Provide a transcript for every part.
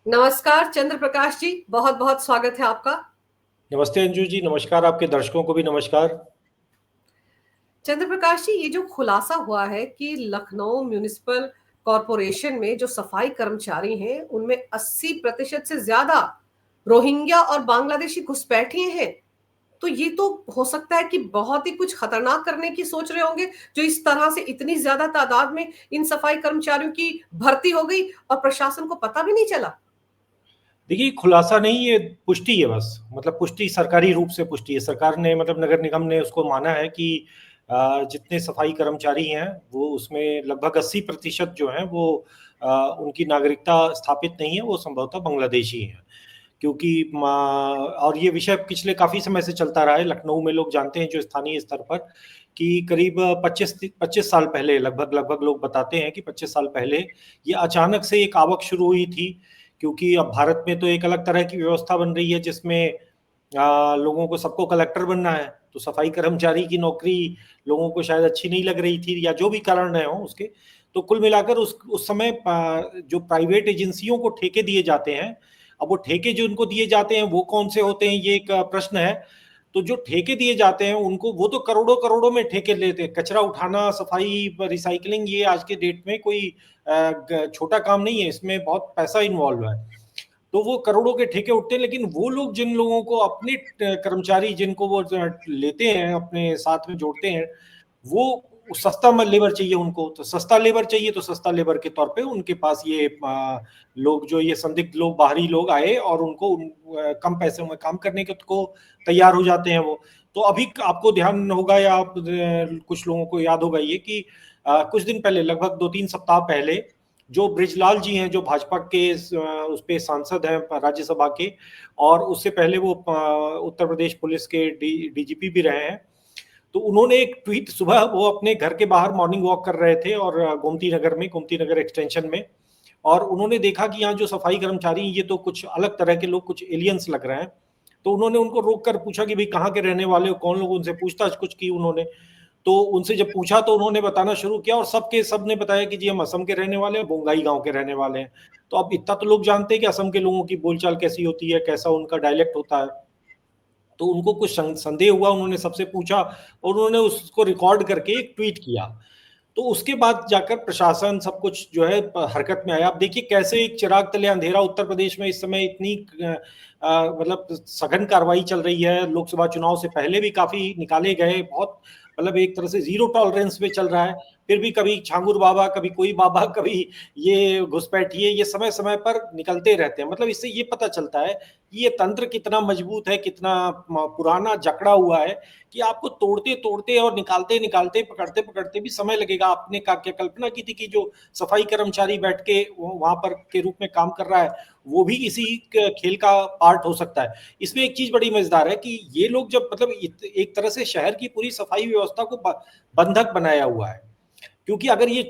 नमस्कार चंद्र प्रकाश जी, बहुत बहुत स्वागत है आपका। नमस्ते अंजू जी। नमस्कार, आपके दर्शकों को भी नमस्कार। चंद्र प्रकाश जी, ये जो खुलासा हुआ है कि लखनऊ म्यूनिसिपल कॉरपोरेशन में जो सफाई कर्मचारी हैं उनमें 80% से ज्यादा रोहिंग्या और बांग्लादेशी घुसपैठिए हैं, तो ये तो हो सकता है कि बहुत ही कुछ खतरनाक करने की सोच रहे होंगे, जो इस तरह से इतनी ज्यादा तादाद में इन सफाई कर्मचारियों की भर्ती हो गई और प्रशासन को पता भी नहीं चला। देखिए, खुलासा नहीं, ये पुष्टि है बस। मतलब पुष्टि, सरकारी रूप से पुष्टि है। सरकार ने, मतलब नगर निगम ने उसको माना है कि जितने सफाई कर्मचारी हैं वो उसमें लगभग 80% जो हैं वो उनकी नागरिकता स्थापित नहीं है, वो संभवतः बांग्लादेशी हैं। क्योंकि और ये विषय पिछले काफी समय से चलता रहा है। लखनऊ में लोग जानते हैं, जो स्थानीय स्तर पर, कि करीब 25 साल पहले, लगभग लगभग लोग बताते हैं कि 25 साल पहले ये अचानक से एक आवक शुरू हुई थी। क्योंकि अब भारत में तो एक अलग तरह की व्यवस्था बन रही है, जिसमें लोगों को, सबको कलेक्टर बनना है। तो सफाई कर्मचारी की नौकरी लोगों को शायद अच्छी नहीं लग रही थी, या जो भी कारण रहे हों उसके। तो कुल मिलाकर उस समय जो प्राइवेट एजेंसियों को ठेके दिए जाते हैं, अब वो ठेके जो उनको दिए जाते हैं वो कौन से होते हैं, ये एक प्रश्न है। तो जो ठेके दिए जाते हैं उनको, वो तो करोड़ों करोड़ों में ठेके लेते हैं। कचरा उठाना, सफाई, रिसाइकलिंग, ये आज के डेट में कोई छोटा काम नहीं है, इसमें बहुत पैसा इन्वॉल्व है। तो वो करोड़ों के ठेके उठते हैं। लेकिन वो लोग, जिन लोगों को अपने कर्मचारी, जिनको वो लेते हैं, अपने साथ में जोड़ते हैं, वो सस्ता लेबर चाहिए उनको। तो सस्ता लेबर चाहिए, तो सस्ता लेबर के तौर पे उनके पास ये लोग, जो ये संदिग्ध लोग, बाहरी लोग आए और उनको कम पैसे में काम करने के को तैयार हो जाते हैं वो। तो अभी आपको ध्यान होगा, या आप कुछ लोगों को याद होगा ये, कि कुछ दिन पहले, लगभग 2-3 सप्ताह पहले, जो ब्रिजलाल जी हैं, जो भाजपा के उस पे सांसद हैं राज्यसभा के, और उससे पहले वो उत्तर प्रदेश पुलिस के डीजीपी भी रहे हैं। तो उन्होंने एक ट्वीट, सुबह वो अपने घर के बाहर मॉर्निंग वॉक कर रहे थे, और गोमती नगर में, गोमती नगर एक्सटेंशन में, और उन्होंने देखा कि यहाँ जो सफाई कर्मचारी, ये तो कुछ अलग तरह के लोग, कुछ एलियंस लग रहे हैं। तो उन्होंने उनको रोक कर पूछा कि भाई कहाँ के रहने वाले हो, कौन लोग, उनसे पूछताछ कुछ की उन्होंने। तो उनसे जब पूछा तो उन्होंने बताना शुरू किया, और सब ने बताया कि जी हम असम के रहने वाले हैं, बोंगाई गांव के रहने वाले हैं। तो अब इतना तो लोग जानते हैं कि असम के लोगों की बोलचाल कैसी होती है, कैसा उनका डायलेक्ट होता है। तो उनको कुछ संदेह हुआ, उन्होंने सबसे पूछा, और उन्होंने उसको रिकॉर्ड करके एक ट्वीट किया। तो उसके बाद जाकर प्रशासन, सब कुछ जो है हरकत में आया। आप देखिए कैसे एक चिराग तले अंधेरा, उत्तर प्रदेश में इस समय इतनी मतलब सघन कार्रवाई चल रही है। लोकसभा चुनाव से पहले भी काफी निकाले गए, बहुत, मतलब एक तरह से जीरो टॉलरेंस पे चल रहा है। फिर भी कभी छांगुर बाबा, कभी कोई बाबा, कभी ये घुसपैठिए, ये समय समय पर निकलते रहते हैं। मतलब इससे ये पता चलता है कि ये तंत्र कितना मजबूत है, कितना पुराना जकड़ा हुआ है, कि आपको तोड़ते तोड़ते और निकालते निकालते, पकड़ते पकड़ते भी समय लगेगा। आपने क्या कल्पना की थी कि जो सफाई कर्मचारी बैठ के वहां पर के रूप में काम कर रहा है, वो भी इसी खेल का पार्ट हो सकता है। इसमें एक चीज बड़ी मजेदार है कि ये लोग जब, मतलब एक तरह से शहर की पूरी सफाई व्यवस्था को बंधक बनाया हुआ है। क्योंकि अगर ये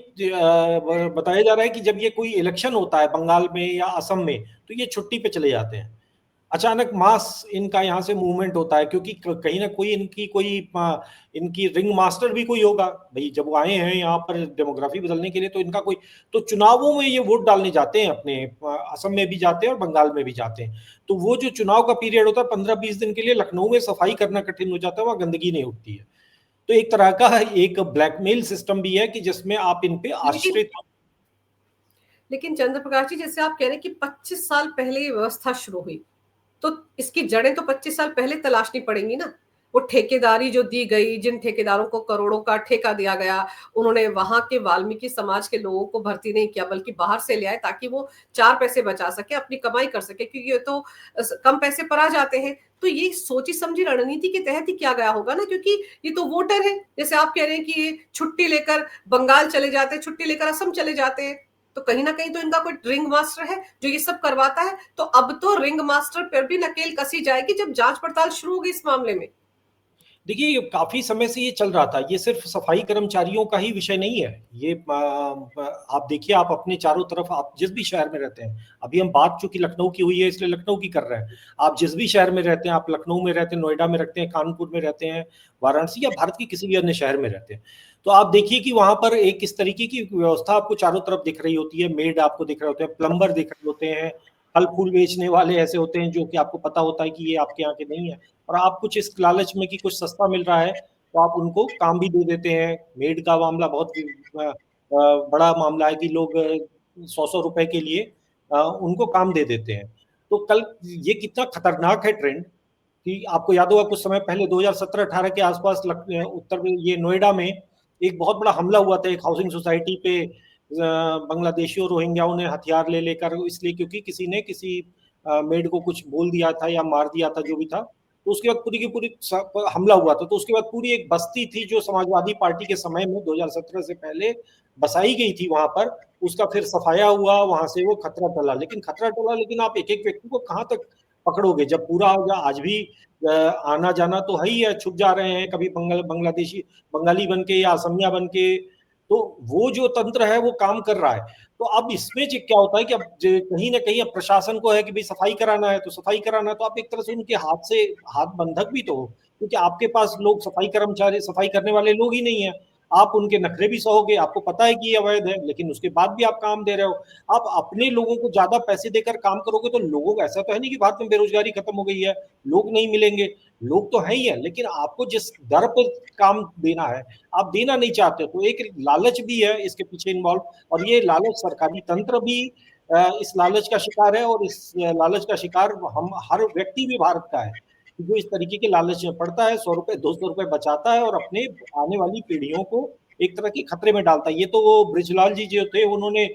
बताया जा रहा है कि जब ये कोई इलेक्शन होता है बंगाल में या असम में, तो ये छुट्टी पे चले जाते हैं। अचानक मास इनका यहाँ से मूवमेंट होता है, क्योंकि कहीं ना कोई इनकी रिंग मास्टर भी कोई होगा भाई। जब वो आए हैं यहाँ पर डेमोग्राफी बदलने के लिए, तो इनका कोई, तो चुनावों में ये वोट डालने जाते हैं अपने, असम में भी जाते हैं और बंगाल में भी जाते हैं। तो वो जो चुनाव का पीरियड होता है 15-20 दिन के लिए, लखनऊ में सफाई करना कठिन हो जाता है, वहां गंदगी नहीं उठती है। तो एक तरह का एक ब्लैकमेल सिस्टम भी है, कि जिसमें आप इन पे लेकिन आश्रित। लेकिन चंद्र प्रकाश जी, जैसे आप कह रहे हैं कि 25 साल पहले ये व्यवस्था शुरू हुई, तो इसकी जड़ें तो 25 साल पहले तलाशनी पड़ेंगी ना। वो ठेकेदारी जो दी गई, जिन ठेकेदारों को करोड़ों का ठेका दिया गया, उन्होंने वहां के वाल्मीकि समाज के लोगों को भर्ती नहीं किया, बल्कि बाहर से ले आए ताकि वो चार पैसे बचा सके, अपनी कमाई कर सके, क्योंकि ये तो कम पैसे पर आ जाते हैं। तो ये सोची समझी रणनीति के तहत ही किया गया होगा ना, क्योंकि ये तो वोटर है। जैसे आप कह रहे हैं कि ये छुट्टी लेकर बंगाल चले जाते हैं, छुट्टी लेकर असम चले जाते हैं, तो कहीं ना कहीं तो इनका कोई रिंग मास्टर है जो ये सब करवाता है। तो अब तो रिंग मास्टर पर भी नकेल कसी जाएगी जब जांच पड़ताल शुरू होगी इस मामले में। देखिए, ये काफी समय से ये चल रहा था। ये सिर्फ सफाई कर्मचारियों का ही विषय नहीं है। ये आप देखिए, आप अपने चारों तरफ, आप जिस भी शहर में रहते हैं, अभी हम बात चूंकि लखनऊ की हुई है इसलिए लखनऊ की कर रहे हैं। आप जिस भी शहर में रहते हैं, आप लखनऊ में रहते हैं, नोएडा में रहते हैं, कानपुर में रहते हैं, वाराणसी, या भारत के किसी भी अन्य शहर में रहते हैं, तो आप देखिए कि वहां पर एक इस तरीके की व्यवस्था आपको चारों तरफ दिख रही होती है। मेड आपको दिख रहे होते हैं, प्लम्बर दिख रहे होते हैं, फल फूल बेचने वाले ऐसे होते हैं जो कि आपको पता होता है कि ये आपके यहाँ के नहीं है, और आप कुछ इस लालच में कि कुछ सस्ता मिल रहा है तो आप उनको काम भी दे देते हैं। मेड का मामला बहुत बड़ा मामला है कि लोग 100-100 रुपए के लिए उनको काम दे देते हैं। तो कल ये कितना खतरनाक है ट्रेंड कि आपको याद होगा कुछ समय पहले 2017-18 के आसपास उत्तर में ये नोएडा में एक बहुत बड़ा हमला हुआ था एक हाउसिंग सोसाइटी पे, बांग्लादेशियों रोहिंग्याओं ने हथियार ले लेकर, इसलिए क्योंकि किसी ने किसी मेड को कुछ बोल दिया था या मार दिया था जो भी था। तो उसके बाद पूरी की पूरी हमला हुआ था। तो उसके बाद पूरी एक बस्ती थी जो समाजवादी पार्टी के समय में 2017 से पहले बसाई गई थी वहां पर, उसका फिर सफाया हुआ, वहां से वो खतरा टला। लेकिन खतरा टला, लेकिन आप एक एक व्यक्ति को कहाँ तक पकड़ोगे जब पूरा होगा। आज भी आना जाना तो है ही है, छुप जा रहे हैं कभी बांग्लादेशी बंगाली बन के या असमिया बन के। तो वो जो तंत्र है वो काम कर रहा है। तो अब इसमें क्या होता है कि अब कहीं ना कहीं अब प्रशासन को है कि भाई सफाई कराना है तो सफाई कराना है, तो आप एक तरह से उनके हाथ से हाथ बंधक भी तो हो, क्योंकि आपके पास लोग सफाई कर्मचारी सफाई करने वाले लोग ही नहीं है। आप उनके नखरे भी सहोगे, आपको पता है कि ये अवैध है, लेकिन उसके बाद भी आप काम दे रहे हो। आप अपने लोगों को ज्यादा पैसे देकर काम करोगे तो लोगों को, ऐसा तो है नहीं कि भारत में बेरोजगारी खत्म हो गई है, लोग नहीं मिलेंगे, लोग तो है ही है, लेकिन आपको जिस दर पर काम देना है आप देना नहीं चाहते। तो एक लालच भी है इसके पीछे इन्वॉल्व, और ये लालच सरकारी तंत्र भी इस लालच का शिकार है, और इस लालच का शिकार हम हर व्यक्ति भी भारत का है जो इस तरीके के लालच में पड़ता है, 100 रुपए 200 रुपए बचाता है और अपने आने वाली पीढ़ियों को एक तरह की खतरे में डालता है। ये तो वो ब्रिजलाल जी जो थे उन्होंने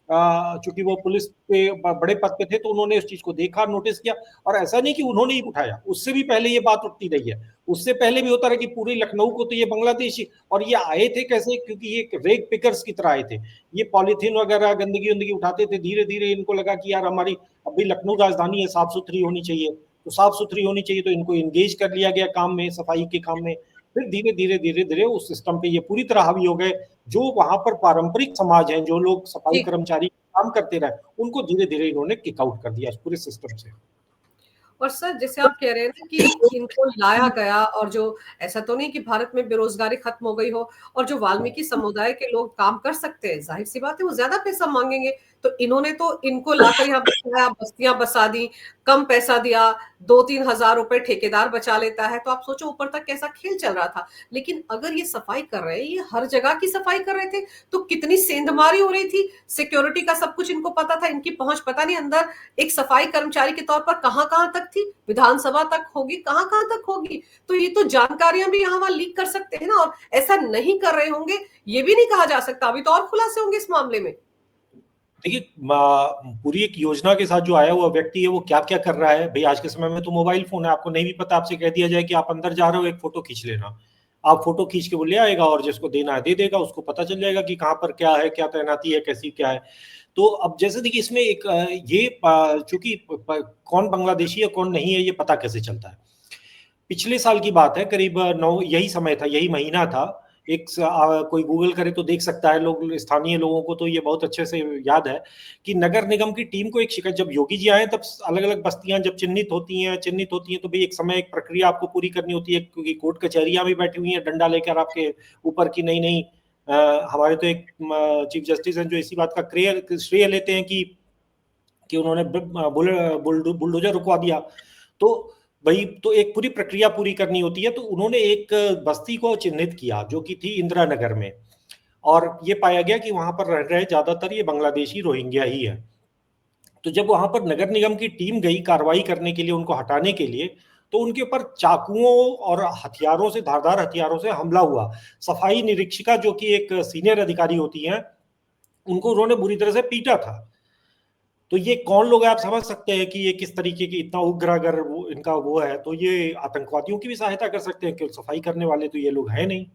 चूंकि वो पुलिस पे बड़े पद पे थे तो उन्होंने उस चीज को देखा, नोटिस किया, और ऐसा नहीं कि उन्होंने ही उठाया, उससे भी पहले ये बात उठती रही है। उससे पहले भी होता रहा कि पूरे लखनऊ को तो ये बांग्लादेशी, और ये आए थे कैसे, क्योंकि ये रेग पिकर्स की तरह आए थे। ये पॉलीथीन वगैरह गंदगी वंदगी उठाते थे, धीरे धीरे इनको लगा कि यार हमारी अभी लखनऊ राजधानी है, साफ सुथरी होनी चाहिए, तो साफ सुथरी होनी चाहिए, तो इनको इंगेज कर लिया गया काम में, सफाई के काम में। फिर धीरे धीरे धीरे धीरे उस सिस्टम पे ये पूरी तरह हावी हो गए। जो वहां पर पारंपरिक समाज है, जो लोग सफाई कर्मचारी काम करते रहे, उनको धीरे धीरे इन्होंने किक आउट कर दिया पूरे सिस्टम से। और सर जैसे आप कह रहे हैं ना कि इनको लाया गया, और जो ऐसा तो नहीं कि भारत में बेरोजगारी खत्म हो गई हो, और जो वाल्मीकि समुदाय के लोग काम कर सकते हैं, जाहिर सी बात है वो ज्यादा पैसा मांगेंगे, तो इन्होंने तो इनको लाकर यहाँ बसाया, बस्तियां बसा दी, कम पैसा दिया, 2-3 हजार रुपए ठेकेदार बचा लेता है, तो आप सोचो ऊपर तक कैसा खेल चल रहा था। लेकिन अगर ये सफाई कर रहे हैं, ये हर जगह की सफाई कर रहे थे, तो कितनी सेंधमारी हो रही थी, सिक्योरिटी का सब कुछ इनको पता था, इनकी पहुंच पता नहीं अंदर एक सफाई कर्मचारी के तौर पर कहां कहां तक थी, विधानसभा तक होगी, कहां कहां तक होगी। तो ये तो जानकारियां भी यहाँ वहां लीक कर सकते हैं ना, और ऐसा नहीं कर रहे होंगे ये भी नहीं कहा जा सकता, अभी तो और खुलासे होंगे इस मामले में। देखिए पूरी एक योजना के साथ जो आया हुआ व्यक्ति है वो क्या क्या कर रहा है भाई। आज के समय में तो मोबाइल फोन है, आपको नहीं भी पता, आपसे कह दिया जाए कि आप अंदर जा रहे हो, एक फोटो खींच लेना, आप फोटो खींच के वो ले आएगा और जिसको देना है दे देगा, उसको पता चल जाएगा कि कहाँ पर क्या है, क्या तैनाती है, कैसी क्या है। तो अब जैसे देखिए इसमें एक ये चूंकि कौन बांग्लादेशी है कौन नहीं है ये पता कैसे चलता है। पिछले साल की बात है, करीब 9 यही समय था, यही महीना था। कोई गूगल करे तो देख सकता है, लोग स्थानीय लोगों को तो ये बहुत अच्छे से याद है कि नगर निगम की टीम को एक शिकायत, जब योगी जी आए तब अलग अलग बस्तियां जब चिन्हित होती हैं तो भाई एक समय एक प्रक्रिया आपको पूरी करनी होती है, क्योंकि कोर्ट कचहरियां भी बैठी हुई हैं डंडा लेकर आपके ऊपर की नहीं नहीं। हमारे तो एक चीफ जस्टिस हैं जो इसी बात का श्रेय लेते हैं कि उन्होंने बुलडोजर रुकवा दिया। तो वही तो एक पूरी प्रक्रिया पूरी करनी होती है। तो उन्होंने एक बस्ती को चिन्हित किया जो कि थी इंदिरा नगर में, और ये पाया गया कि वहां पर रह रहे ज्यादातर ये बांग्लादेशी रोहिंग्या ही है। तो जब वहां पर नगर निगम की टीम गई कार्रवाई करने के लिए, उनको हटाने के लिए, तो उनके ऊपर चाकुओं और हथियारों से, धारदार हथियारों से हमला हुआ। सफाई निरीक्षिका जो कि एक सीनियर अधिकारी होती हैं, उनको उन्होंने बुरी तरह से पीटा था। तो ये कौन लोग हैं आप समझ सकते हैं कि ये किस तरीके की, इतना उग्र अगर इनका वो है तो ये आतंकवादियों की भी सहायता कर सकते हैं, क्योंकि सफाई करने वाले तो ये लोग हैं नहीं।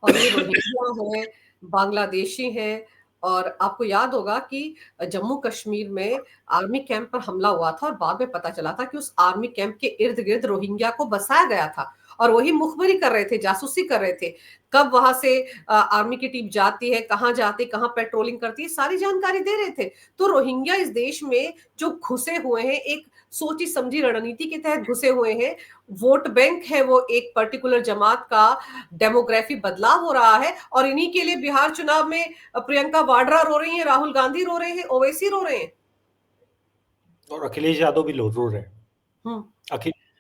और ये रोहिंग्या है, बांग्लादेशी हैं, और आपको याद होगा कि जम्मू कश्मीर में आर्मी कैंप पर हमला हुआ था, और बाद में पता चला था कि उस आर्मी कैंप के इर्द गिर्द रोहिंग्या को बसाया गया था, और वही मुखबरी कर रहे थे, जासूसी कर रहे थे, कब वहां से आर्मी की टीम जाती है, कहाँ जाती है, कहाँ पेट्रोलिंग करती है, सारी जानकारी दे रहे थे। तो रोहिंग्या इस देश में जो घुसे हुए हैं, एक सोची समझी रणनीति के तहत घुसे हुए हैं, वोट बैंक है वो एक पर्टिकुलर जमात का, डेमोग्राफी बदलाव हो रहा है, और इन्हीं के लिए बिहार चुनाव में प्रियंका वाड्रा रो रही है, राहुल गांधी रो रहे हैं, ओवैसी रो रहे हैं। और अखिलेश यादव भी रो रहे हैं। हम्म।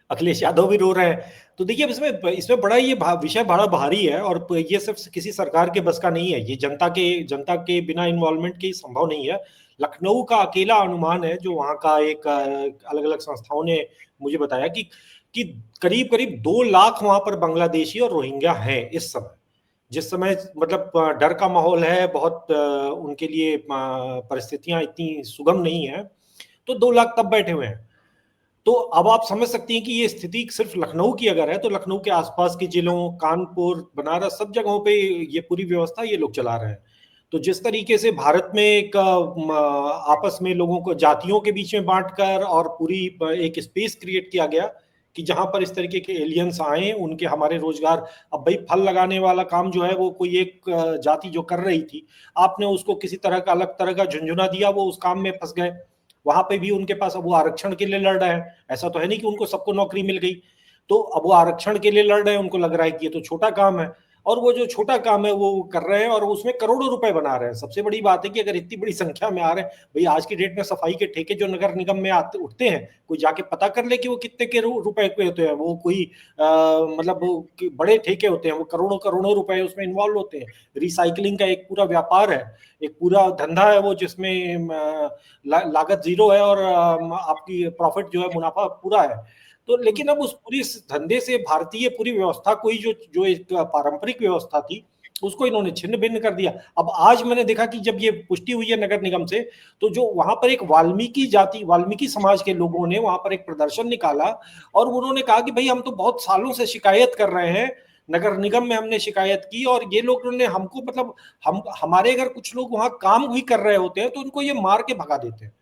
अखिलेश यादव भी रो रहे हैं। तो देखिए, अब इसमें इसमें बड़ा ये विषय बड़ा भारी है, और ये सिर्फ किसी सरकार के बस का नहीं है, ये जनता के बिना इन्वॉल्वमेंट के संभव नहीं है। लखनऊ का अकेला अनुमान है, जो वहाँ का एक अलग अलग संस्थाओं ने मुझे बताया कि करीब करीब 2 लाख वहां पर बांग्लादेशी और रोहिंग्या हैं इस समय। जिस समय मतलब डर का माहौल है, बहुत उनके लिए परिस्थितियां इतनी सुगम नहीं है, तो 2 लाख तब बैठे हुए हैं। तो अब आप समझ सकती हैं कि ये स्थिति सिर्फ लखनऊ की अगर है, तो लखनऊ के आसपास के जिलों, कानपुर, बनारस, सब जगहों पे ये पूरी व्यवस्था ये लोग चला रहे हैं। तो जिस तरीके से भारत में एक आपस में लोगों को जातियों के बीच में बांटकर और पूरी एक स्पेस क्रिएट किया गया कि जहां पर इस तरीके के एलियंस आए, उनके हमारे रोजगार, अब भाई फल लगाने वाला काम जो है वो कोई एक जाति जो कर रही थी, आपने उसको किसी तरह का अलग तरह का झुंझुना दिया, वो उस काम में फंस गए। वहां पे भी उनके पास, अब वो आरक्षण के लिए लड़ रहे हैं, ऐसा तो है नहीं कि उनको सबको नौकरी मिल गई। तो अब वो आरक्षण के लिए लड़ रहे हैं, उनको लग रहा है कि ये तो छोटा काम है, और वो जो छोटा काम है वो कर रहे हैं, और उसमें करोड़ों रुपए बना रहे हैं। सबसे बड़ी बात है कि अगर इतनी बड़ी संख्या में आ रहे हैं, भाई आज की डेट में सफाई के ठेके जो नगर निगम में आते उठते हैं, कोई जाके पता कर ले कि वो कितने के रुपए के होते हैं। वो कोई मतलब बड़े ठेके होते हैं, वो करोड़ों करोड़ों रुपए उसमें इन्वॉल्व होते हैं। रिसाइकलिंग का एक पूरा व्यापार है, एक पूरा धंधा है वो, जिसमें लागत जीरो है और आपकी प्रॉफिट जो है, मुनाफा पूरा है। तो लेकिन अब उस पूरी धंधे से भारतीय पूरी व्यवस्था को ही, जो जो एक पारंपरिक व्यवस्था थी, उसको इन्होंने छिन्न भिन्न कर दिया। अब आज मैंने देखा कि जब ये पुष्टि हुई है नगर निगम से, तो जो वहां पर एक वाल्मीकि समाज के लोगों ने वहां पर एक प्रदर्शन निकाला, और उन्होंने कहा कि भाई हम तो बहुत सालों से शिकायत कर रहे हैं, नगर निगम में हमने शिकायत की, और ये लोग ने हमको, मतलब हमारे अगर कुछ लोग वहां काम भी कर रहे होते हैं तो उनको ये मार के भगा देते हैं।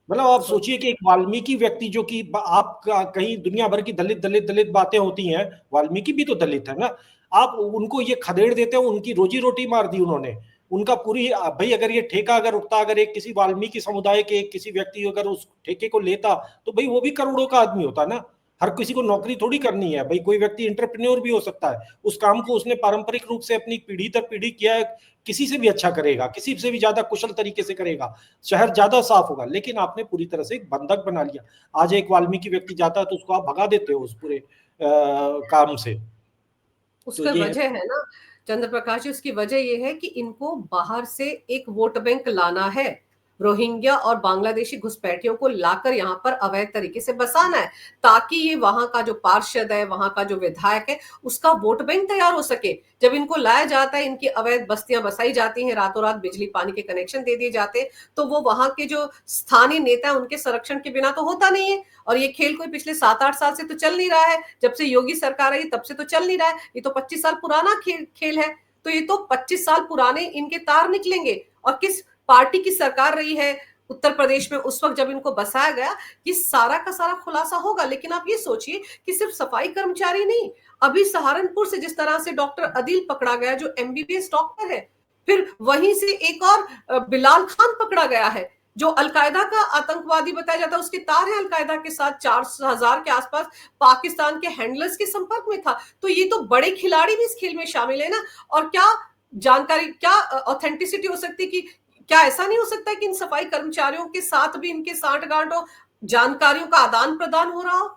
मतलब आप सोचिए कि एक वाल्मीकि व्यक्ति, जो कि आप कहीं दुनिया भर की दलित दलित दलित बातें होती हैं, वाल्मीकि भी तो दलित है ना, आप उनको ये खदेड़ देते हो, उनकी रोजी रोटी मार दी उन्होंने, उनका पूरी, भाई अगर ये ठेका अगर उठता, अगर एक किसी वाल्मीकि समुदाय के किसी व्यक्ति अगर उस ठेके को लेता, तो भाई वो भी करोड़ों का आदमी होता ना। हर किसी को नौकरी थोड़ी करनी है भाई, कोई व्यक्ति इंटरप्रेन्योर भी हो सकता है, उस काम को उसने पारंपरिक रूप से अपनी पीढ़ी दर पीढ़ी किया है, किसी से भी अच्छा करेगा, किसी से भी ज्यादा कुशल तरीके से करेगा, शहर ज्यादा साफ होगा। लेकिन आपने पूरी तरह से एक बंधक बना लिया। आज एक वाल्मीकि व्यक्ति जाता है तो उसको आप भगा देते हो उस पूरे काम से। तो उसका ये है। वजह है ना चंद्र प्रकाश जी, उसकी वजह यह है कि इनको बाहर से एक वोट बैंक लाना है। रोहिंग्या और बांग्लादेशी घुसपैठियों को लाकर यहाँ पर अवैध तरीके से बसाना है, ताकि ये वहां का जो पार्षद है, वहां का जो विधायक है, उसका वोट बैंक तैयार हो सके। जब इनको लाया जाता है, इनकी अवैध बस्तियां बसाई जाती हैं, रातों रात बिजली पानी के कनेक्शन दे दिए जाते हैं, तो वो वहां के जो स्थानीय नेता है उनके संरक्षण के बिना तो होता नहीं है। और ये खेल कोई पिछले 7-8 साल से तो चल नहीं रहा है, जब से योगी सरकार आई तब से तो चल नहीं रहा है, ये तो 25 साल पुराना खेल है। तो ये तो 25 साल पुराने इनके तार निकलेंगे। और किस पार्टी की सरकार रही है उत्तर प्रदेश में उस वक्त जब इनको बसाया गया, ये सारा का सारा खुलासा होगा। लेकिन आप ये सोचिए कि सिर्फ सफाई कर्मचारी नहीं, अभी सहारनपुर से जिस तरह से डॉक्टर अदिल पकड़ा गया जो एमबीबीएस डॉक्टर है, फिर वहीं से एक और बिलाल खान पकड़ा गया है जो अलकायदा का आतंकवादी बताया जाता है, उसके तार है अलकायदा के साथ, 4,000 के आसपास पाकिस्तान के हैंडलर्स के संपर्क में था। तो ये तो बड़े खिलाड़ी भी इस खेल में शामिल है ना। और क्या जानकारी, क्या ऑथेंटिसिटी हो सकती है कि क्या ऐसा नहीं हो सकता कि इन सफाई कर्मचारियों के साथ भी इनके सांठगांठ हो, जानकारियों का आदान प्रदान हो रहा हो?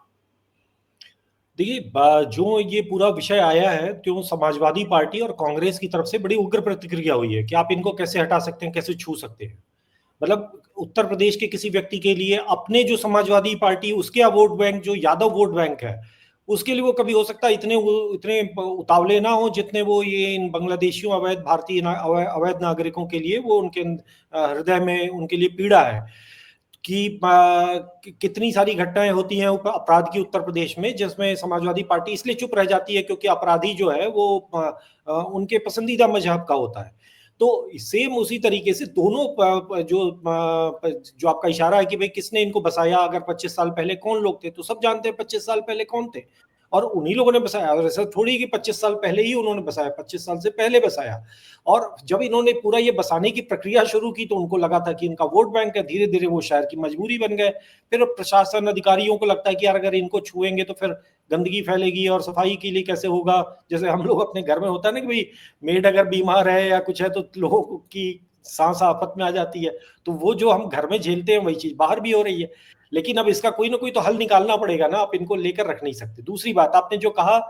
देखिए, जो ये पूरा विषय आया है, तो समाजवादी पार्टी और कांग्रेस की तरफ से बड़ी उग्र प्रतिक्रिया हुई है कि आप इनको कैसे हटा सकते हैं, कैसे छू सकते हैं। मतलब उत्तर प्रदेश के किसी व्यक्ति के लिए अपने जो समाजवादी पार्टी, उसके वोट बैंक, जो यादव वोट बैंक है, उसके लिए वो कभी हो सकता है इतने उतावले ना हो जितने वो ये इन बांग्लादेशियों, अवैध भारतीय अवैध नागरिकों के लिए, वो उनके हृदय में उनके लिए पीड़ा है कि कितनी सारी घटनाएं होती हैं अपराध की उत्तर प्रदेश में, जिसमें समाजवादी पार्टी इसलिए चुप रह जाती है क्योंकि अपराधी जो है वो उनके पसंदीदा मजहब का होता है। तो सेम उसी तरीके से दोनों जो आपका इशारा है कि भाई किसने इनको बसाया, अगर 25 साल पहले कौन लोग थे, तो सब जानते हैं 25 साल पहले कौन थे, और उन्हीं लोगों ने बसाया। और ऐसा थोड़ी कि 25 साल पहले ही उन्होंने बसाया, 25 साल से पहले बसाया। और जब इन्होंने पूरा ये बसाने की प्रक्रिया शुरू की तो उनको लगा था कि इनका वोट बैंक है, धीरे धीरे वो शहर की मजबूरी बन गए। फिर प्रशासन अधिकारियों को लगता है कि यार अगर इनको छुएंगे तो फिर गंदगी फैलेगी और सफाई के लिए कैसे होगा। जैसे हम लोग अपने घर में होता है ना कि भाई मेड अगर बीमार है या कुछ है तो लोगों की सांस आफत में आ जाती है, तो वो जो हम घर में झेलते हैं वही चीज बाहर भी हो रही है। लेकिन अब इसका कोई ना कोई तो हल निकालना पड़ेगा ना, आप इनको लेकर रख नहीं सकते। दूसरी बात आपने जो कहा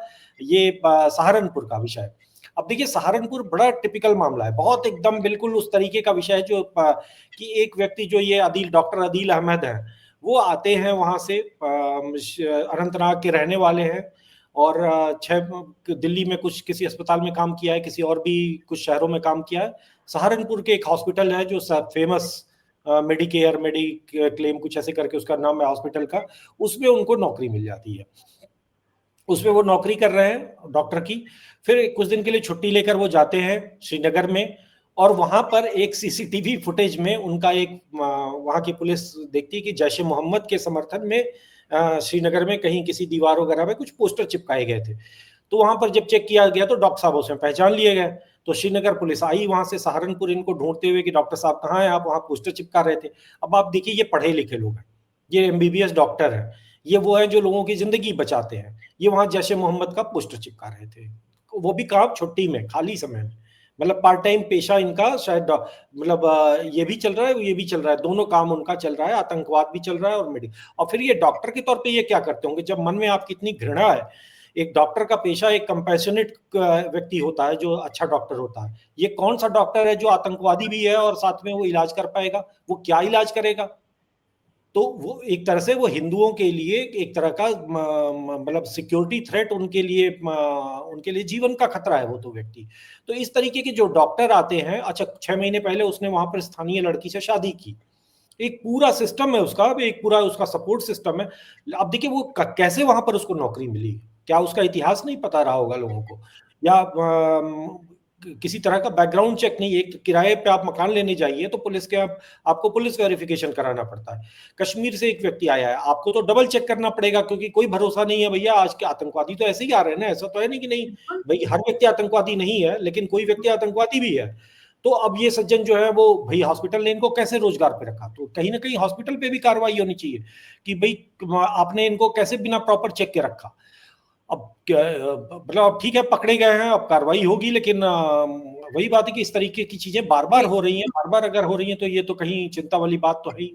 ये सहारनपुर का विषय, अब देखिए सहारनपुर बड़ा टिपिकल मामला है, बहुत एकदम बिल्कुल उस तरीके का विषय है जो कि एक व्यक्ति जो ये डॉक्टर अदील अहमद है, वो आते हैं वहां से, अनंतनाग के रहने वाले हैं, और दिल्ली में कुछ किसी अस्पताल में काम किया है, किसी और भी कुछ शहरों में काम किया है। सहारनपुर के एक हॉस्पिटल है जो फेमस मेडिकेयर मेडिक्लेम कुछ ऐसे करके उसका नाम है हॉस्पिटल का, उसमें उनको नौकरी मिल जाती है, उसमें वो नौकरी कर रहे हैं डॉक्टर की। फिर कुछ दिन के लिए छुट्टी लेकर वो जाते हैं श्रीनगर में, और वहां पर एक सीसीटीवी फुटेज में उनका एक वहां की पुलिस देखती है कि जैश ए मोहम्मद के समर्थन में श्रीनगर में कहीं किसी दीवार वगैरह में कुछ पोस्टर चिपकाए गए थे। तो वहां पर जब चेक किया गया तो डॉक्टर साहब उसमें पहचान लिए गए। तो श्रीनगर पुलिस आई वहां से सहारनपुर इनको ढूंढते हुए कि डॉक्टर साहब कहाँ हैं आप, वहां पोस्टर चिपका रहे थे। अब आप देखिए ये पढ़े लिखे लोग हैं, ये एमबीबीएस डॉक्टर है, ये वो है जो लोगों की जिंदगी बचाते हैं, ये वहां जैश ए मोहम्मद का पोस्टर चिपका रहे थे, वो भी काम छुट्टी में, खाली समय में। मतलब पार्ट टाइम पेशा इनका शायद, मतलब ये भी चल रहा है ये भी चल रहा है, दोनों काम उनका चल रहा है, आतंकवाद भी चल रहा है और फिर ये डॉक्टर के तौर पे ये क्या करते होंगे जब मन में आपकी इतनी घृणा है। एक डॉक्टर का पेशा एक कंपैशनेट व्यक्ति होता है जो अच्छा डॉक्टर होता है, ये कौन सा डॉक्टर है जो आतंकवादी भी है और साथ में वो इलाज कर पाएगा, वो क्या इलाज करेगा। तो वो एक तरह से वो हिंदुओं के लिए एक तरह का मतलब सिक्योरिटी थ्रेट, उनके लिए जीवन का खतरा है वो तो व्यक्ति। तो इस तरीके के जो डॉक्टर आते हैं, अच्छा 6 महीने पहले उसने वहां पर स्थानीय लड़की से शादी की, एक पूरा सिस्टम है उसका, एक पूरा उसका सपोर्ट सिस्टम है। अब देखिए वो कैसे वहां पर उसको नौकरी मिली, क्या उसका इतिहास नहीं पता रहा होगा लोगों को, या किसी तरह का बैकग्राउंड चेक नहीं। एक किराए पे आप मकान लेने जाइए तो पुलिस के आपको पुलिस वेरिफिकेशन कराना पड़ता है। कश्मीर से एक व्यक्ति आया है, आपको तो डबल चेक करना पड़ेगा, क्योंकि कोई भरोसा नहीं है भैया, आज के आतंकवादी तो ऐसे ही आ रहे हैं ना, ऐसा तो है नहीं कि नहीं भाई हर व्यक्ति आतंकवादी नहीं है, लेकिन कोई व्यक्ति आतंकवादी भी है। तो अब ये सज्जन जो है वो भाई हॉस्पिटल ने इनको कैसे रोजगार पे रखा, तो कहीं ना कहीं हॉस्पिटल पे भी कार्रवाई होनी चाहिए कि भाई आपने इनको कैसे बिना प्रॉपर चेक के रखा। अब मतलब ठीक है पकड़े गए हैं, अब कार्रवाई होगी, लेकिन वही बात है कि इस तरीके की चीजें बार बार हो रही हैं, बार बार अगर हो रही हैं तो ये तो कहीं चिंता वाली बात तो है ही।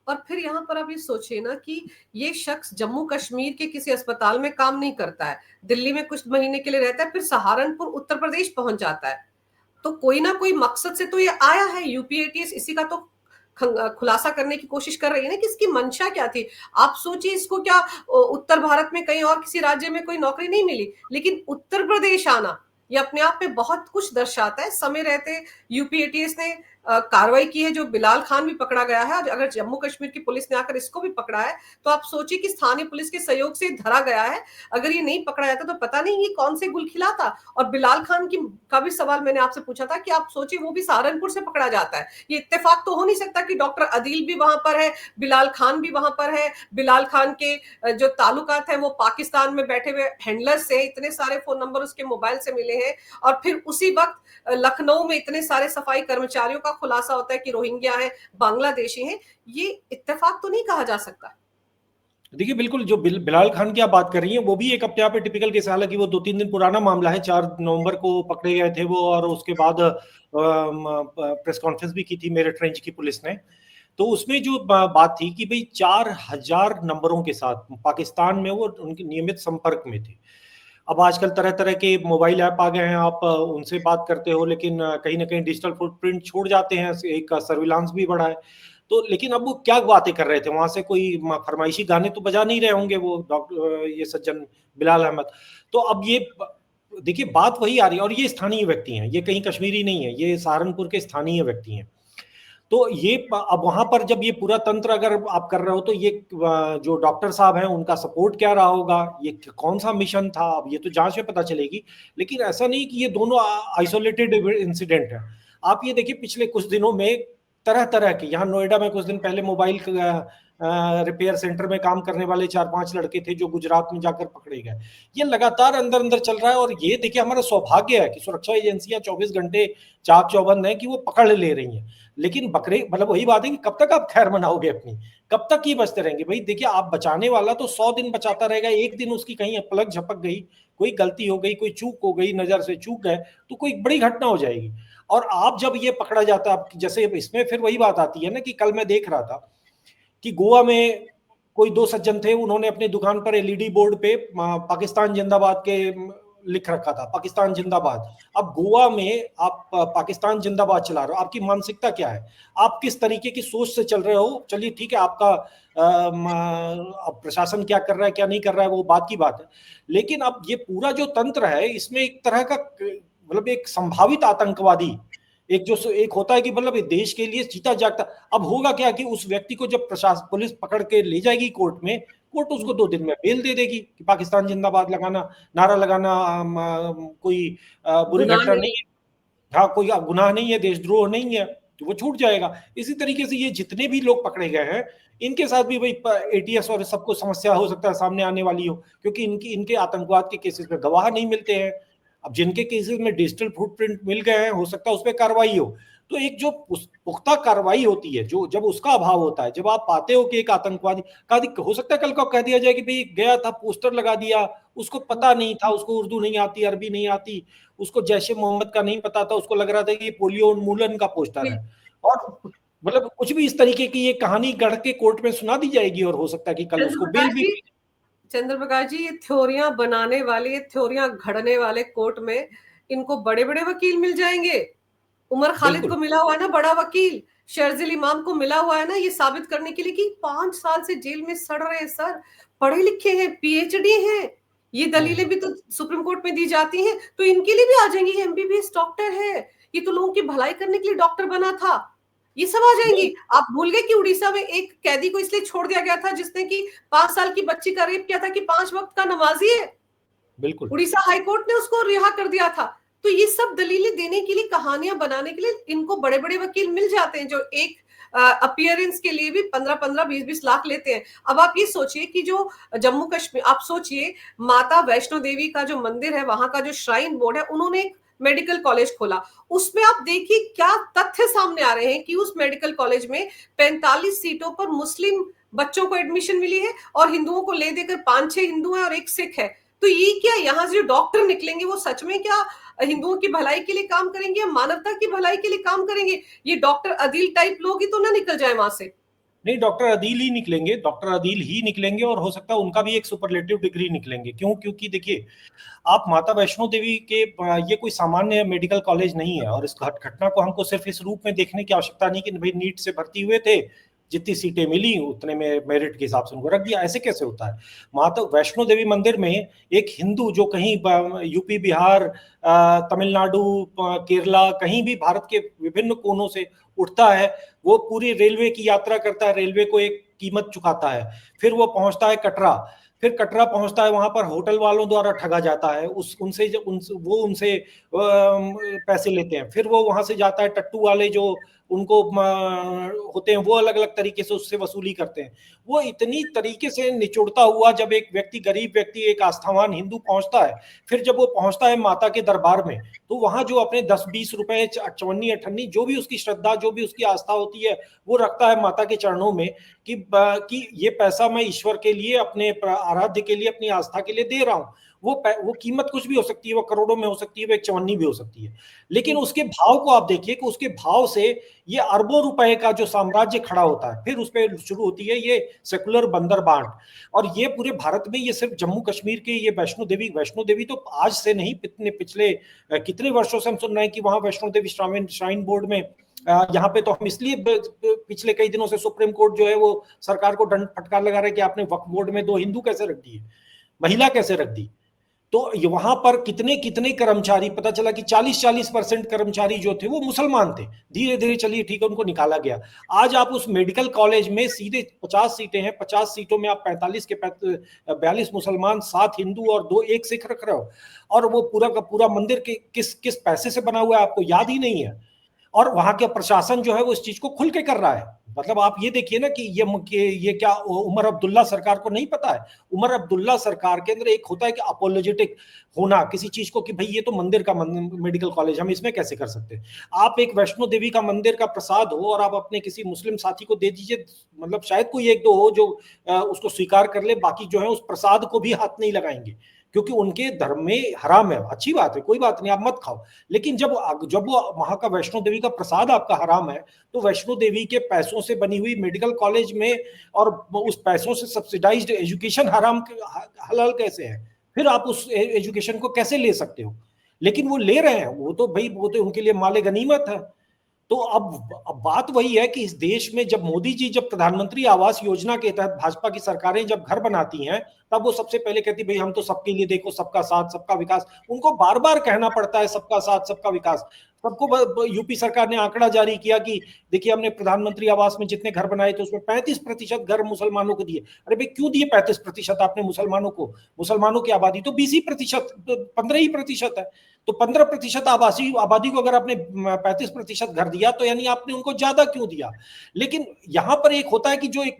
और फिर यहाँ पर आप ये सोचिए ना कि ये शख्स जम्मू कश्मीर के किसी अस्पताल में काम नहीं करता है, दिल्ली में कुछ महीने के लिए रहता है, फिर सहारनपुर उत्तर प्रदेश पहुंच जाता है। तो कोई ना कोई मकसद से तो ये आया है। यूपीएटीएस इसी का तो खुलासा करने की कोशिश कर रही है ना कि इसकी मंशा क्या थी। आप सोचिए इसको क्या उत्तर भारत में कहीं और किसी राज्य में कोई नौकरी नहीं मिली, लेकिन उत्तर प्रदेश आना ये अपने आप में बहुत कुछ दर्शाता है। समय रहते यूपीएटीएस ने कार्रवाई की है, जो बिलाल खान भी पकड़ा गया है, और अगर जम्मू कश्मीर की पुलिस ने आकर इसको भी पकड़ा है तो आप सोचिए कि स्थानीय पुलिस के सहयोग से धरा गया है। अगर ये नहीं पकड़ा जाता तो पता नहीं ये कौन से गुल खिलाता। और बिलाल खान की का भी सवाल मैंने आपसे पूछा था कि आप सोचिए वो भी सहारनपुर से पकड़ा जाता है। ये इत्तेफाक तो हो नहीं सकता कि डॉक्टर अदील भी वहां पर है, बिलाल खान भी वहां पर है, बिलाल खान के जो ताल्लुकात है वो पाकिस्तान में बैठे हुए हैंडलर से इतने सारे फोन नंबर उसके मोबाइल से मिले हैं, और फिर उसी वक्त लखनऊ में इतने सारे सफाई कर्मचारियों का खुलासा होता है कि रोहिंग्या है, बांग्लादेशी हैं। ये इत्तेफाक तो नहीं कहा जा सकता। देखिए बिल्कुल जो बिलाल खान की आप बात कर रही हैं वो भी एक अपने आप में टिपिकल केस है, हालांकि वो 2-3 दिन पुराना मामला है, 4 नवंबर को पकड़े गए थे वो, और उसके बाद प्रेस कॉन्फ्रेंस भी की थी मेरठ रेंज की पुलिस ने। तो उसमें जो बात थी कि भाई 4000 नंबरों के साथ पाकिस्तान में वो उनके नियमित संपर्क में थे। अब आजकल तरह तरह के मोबाइल ऐप आ गए हैं, आप उनसे बात करते हो, लेकिन कहीं ना कहीं डिजिटल फुटप्रिंट छोड़ जाते हैं, एक सर्विलांस भी बढ़ा है। तो लेकिन अब वो क्या बातें कर रहे थे वहां से, कोई फरमाइशी गाने तो बजा नहीं रहे होंगे वो डॉक्टर ये सज्जन बिलाल अहमद। तो अब ये देखिए बात वही आ रही है, और ये स्थानीय व्यक्ति हैं, ये कहीं कश्मीरी नहीं है, ये सहारनपुर के स्थानीय व्यक्ति हैं। तो ये अब वहां पर जब ये पूरा तंत्र अगर आप कर रहे हो तो ये जो डॉक्टर साहब हैं उनका सपोर्ट क्या रहा होगा, ये कौन सा मिशन था, अब ये तो जांच में पता चलेगी। लेकिन ऐसा नहीं कि ये दोनों आइसोलेटेड इंसिडेंट है। आप ये देखिए पिछले कुछ दिनों में तरह तरह के, यहाँ नोएडा में कुछ दिन पहले मोबाइल रिपेयर सेंटर में काम करने वाले 4-5 लड़के थे जो गुजरात में जाकर पकड़े गए। ये लगातार अंदर अंदर चल रहा है, और ये देखिए हमारा सौभाग्य है कि सुरक्षा एजेंसियां 24 घंटे चाक चौबंद है कि वो पकड़ ले रही हैं। लेकिन बकरे मतलब वही बात है कि कब तक आप खैर मनाओगे अपनी, कब तक ये बचते रहेंगे भाई। देखिए आप बचाने वाला तो 100 दिन बचाता रहेगा, एक दिन उसकी कहीं पलक झपक गई, कोई गलती हो गई, कोई चूक हो गई, नजर से चूक गए तो कोई बड़ी घटना हो जाएगी। और आप जब ये पकड़ा जाता है, जैसे इसमें फिर वही बात आती है ना कि कल मैं देख रहा था कि गोवा में कोई दो सज्जन थे, उन्होंने अपनी दुकान पर एलईडी बोर्ड पे पाकिस्तान जिंदाबाद के लिख रखा था, पाकिस्तान जिंदाबाद। अब गोवा में आप पाकिस्तान जिंदाबाद चला रहे हो, आपकी मानसिकता क्या है, आप किस तरीके की सोच से चल रहे हो? चलिए ठीक है, आपका अब प्रशासन क्या कर रहा है क्या नहीं कर रहा है वो बात की बात है, लेकिन अब ये पूरा जो तंत्र है इसमें एक तरह का मतलब एक संभावित आतंकवादी, एक जो एक होता है कि मतलब देश के लिए जीता जागता। अब होगा क्या कि उस व्यक्ति को जब प्रशासन पुलिस पकड़ के ले जाएगी कोर्ट में, कोर्ट उसको 2 दिन में बेल दे देगी कि पाकिस्तान जिंदाबाद लगाना, नारा लगाना कोई बुरी गुनाह घटना नहीं नहीं। है, हाँ कोई गुनाह नहीं है, देशद्रोह नहीं है, तो वो छूट जाएगा। इसी तरीके से ये जितने भी लोग पकड़े गए हैं इनके साथ भी भाई एटीएस और सबको समस्या हो सकता है सामने आने वाली हो, क्योंकि इनके आतंकवाद के केसेस में गवाह नहीं मिलते हैं। अब जिनके केसेस में डिजिटल फुटप्रिंट मिल गए हैं, हो सकता है उस पर कार्रवाई हो। तो एक जो पुख्ता कार्रवाई होती है, जो जब उसका अभाव होता है, जब आप पाते हो कि एक आतंकवादी का हो सकता है कल को कह दिया जाए कि भाई गया था, पोस्टर लगा दिया, उसको पता नहीं था, उसको उर्दू नहीं आती, अरबी नहीं आती, उसको जैश ए मोहम्मद का नहीं पता था, उसको लग रहा था कि पोलियो उन्मूलन का पोस्टर है, और मतलब कुछ भी इस तरीके की ये कहानी गढ़ के कोर्ट में सुना दी जाएगी, और हो सकता है कि कल उसको बेल भी। चंद्र प्रकाश जी, ये थ्योरियां बनाने वाले, ये थ्योरियां घड़ने वाले कोर्ट में इनको बड़े बड़े वकील मिल जाएंगे। उमर खालिद बिल्कुल को मिला हुआ है ना बड़ा वकील, शर्जिल इमाम को मिला हुआ है ना ये साबित करने के लिए कि 5 साल से जेल में सड़ रहे हैं सर, पढ़े लिखे हैं, पीएचडी हैं, ये दलीलें भी तो सुप्रीम कोर्ट में दी जाती हैं, तो इनके लिए भी आ जाएंगी, एमबीबीएस डॉक्टर है, ये तो लोगों की भलाई करने के लिए डॉक्टर बना था, ये सब आ जाएंगी। आप भूल गए कि उड़ीसा में एक कैदी को इसलिए छोड़ दिया गया था जिसने कि 5 साल की बच्ची का रेप किया था कि 5 वक्त का नमाजी है, बिल्कुल उड़ीसा हाईकोर्ट ने उसको रिहा कर दिया था। तो ये सब दलीलें देने के लिए, कहानियां बनाने के लिए इनको बड़े बड़े वकील मिल जाते हैं, जो एक अपीयरेंस के लिए भी 15-15, 20-20 लाख लेते हैं। अब आप ये सोचिए कि जो जम्मू कश्मीर, आप सोचिए माता वैष्णो देवी का जो मंदिर है, वहां का जो श्राइन बोर्ड है, उन्होंने एक मेडिकल कॉलेज खोला, उसमें आप देखिए क्या तथ्य सामने आ रहे हैं कि उस मेडिकल कॉलेज में 45 सीटों पर मुस्लिम बच्चों को एडमिशन मिली है, और हिंदुओं को ले देकर 5-6 हिंदू हैं और एक सिख है। तो ये क्या, यहाँ से जो डॉक्टर निकलेंगे वो सच में क्या हिंदुओं की भलाई के लिए काम करेंगे या मानवता की भलाई के लिए काम करेंगे? ये डॉक्टर अदील टाइप लोग ही तो ना निकल जाए वहां से। नहीं, डॉक्टर अदील ही निकलेंगे, डॉक्टर अदील ही निकलेंगे, और हो सकता है उनका भी एक सुपरलेटिव डिग्री निकलेंगे। क्यों? क्योंकि देखिए, आप माता वैष्णो देवी के ये कोई सामान्य मेडिकल कॉलेज नहीं है, और इस घटना को हमको सिर्फ इस रूप में देखने की आवश्यकता नहीं कि भाई नीट से भर्ती हुए थे, जितनी सीटें मिली उतने में मेरिट के हिसाब से उनको रख दिया, ऐसे कैसे होता है? माता वैष्णो देवी मंदिर में एक हिंदू जो कहीं यूपी, बिहार, तमिलनाडु, केरला, कहीं भी भारत के विभिन्न कोनों से उठता है, वो पूरी रेलवे की यात्रा करता है, रेलवे को एक कीमत चुकाता है, फिर वो पहुंचता है कटरा, फिर कटरा पहुंचता है, वहां पर होटल वालों द्वारा ठगा जाता है, वो उनसे पैसे लेते हैं, फिर वो वहां से जाता है, टट्टू वाले जो उनको होते हैं वो अलग अलग तरीके से उससे वसूली करते हैं। वो इतनी तरीके से निचुड़ता हुआ जब एक व्यक्ति, गरीब व्यक्ति, एक आस्थावान हिंदू पहुंचता है, फिर जब वो पहुंचता है माता के दरबार में, तो वहां जो अपने 10-20 रुपए, चवन्नी अठन्नी, जो भी उसकी श्रद्धा, जो भी उसकी आस्था होती है, वो रखता है माता के चरणों में कि ये पैसा मैं ईश्वर के लिए, अपने आराध्य के लिए, अपनी आस्था के लिए दे रहा हूँ। वो कीमत कुछ भी हो सकती है, वो करोड़ों में हो सकती है, वो एक चवन्नी भी हो सकती है, लेकिन उसके भाव को आप देखिए कि उसके भाव से ये अरबों रुपए का जो साम्राज्य खड़ा होता है, फिर उस पर शुरू होती है ये सेकुलर बंदर बांट। और ये पूरे भारत में, ये सिर्फ जम्मू कश्मीर के, ये वैष्णो देवी तो आज से नहीं, पिछले कितने वर्षों से हम सुन रहे हैं कि वहां वैष्णो देवी श्राइन बोर्ड में, यहाँ पे तो हम इसलिए पिछले कई दिनों से सुप्रीम कोर्ट जो है वो सरकार को दंड फटकार लगा रहे कि आपने वक्फ बोर्ड में 2 हिंदू कैसे रख दिए, महिला कैसे रख दी। तो वहां पर कितने कितने कर्मचारी, पता चला कि 40% कर्मचारी जो थे वो मुसलमान थे। धीरे धीरे, चलिए ठीक है, उनको निकाला गया। आज आप उस मेडिकल कॉलेज में सीधे 50 सीटें हैं, 50 सीटों में आप 45 के 42 मुसलमान, 7 हिंदू और 1 सिख रख रहे हो, और वो पूरा का पूरा मंदिर के किस किस पैसे से बना हुआ है आपको याद ही नहीं है। और वहां के प्रशासन जो है वो इस चीज को खुल के कर रहा है। मतलब आप ये देखिए ना कि ये क्या उमर अब्दुल्ला सरकार को नहीं पता है? उमर अब्दुल्ला सरकार के अंदर एक होता है कि अपोलोजेटिक होना किसी चीज को, कि भाई ये तो मंदिर का मेडिकल कॉलेज, हम इसमें कैसे कर सकते हैं? आप एक वैष्णो देवी का मंदिर का प्रसाद हो और आप अपने किसी मुस्लिम साथी को दे दीजिए, मतलब शायद कोई 1-2 हो जो उसको स्वीकार कर ले, बाकी जो है उस प्रसाद को भी हाथ नहीं लगाएंगे, क्योंकि उनके धर्म में हराम है, अच्छी बात है, कोई बात नहीं, आप मत खाओ। लेकिन जब जब वो वहां का वैष्णो देवी का प्रसाद आपका हराम है, तो वैष्णो देवी के पैसों से बनी हुई मेडिकल कॉलेज में और उस पैसों से सब्सिडाइज्ड एजुकेशन हराम हलाल कैसे है? फिर आप उस एजुकेशन को कैसे ले सकते हो? लेकिन वो ले रहे हैं, वो तो भाई वो तो उनके लिए माले गनीमत है। तो अब बात वही है कि इस देश में जब मोदी जी जब प्रधानमंत्री आवास योजना के तहत भाजपा की सरकारें जब घर बनाती हैं, तब वो सबसे पहले कहती भाई हम तो सबके लिए, देखो सबका साथ सबका विकास, उनको बार बार कहना पड़ता है सबका साथ सबका विकास। सबको यूपी सरकार ने आंकड़ा जारी किया कि देखिए हमने प्रधानमंत्री आवास में जितने घर बनाए थे उसमें 35% घर मुसलमानों को दिए। अरे भाई क्यों दिए 35% आपने मुसलमानों को? मुसलमानों की आबादी तो 20% 15% है। तो 15% आबादी को अगर आपने 35% घर दिया तो यानी आपने उनको ज्यादा क्यों दिया? लेकिन यहां पर एक होता है कि जो एक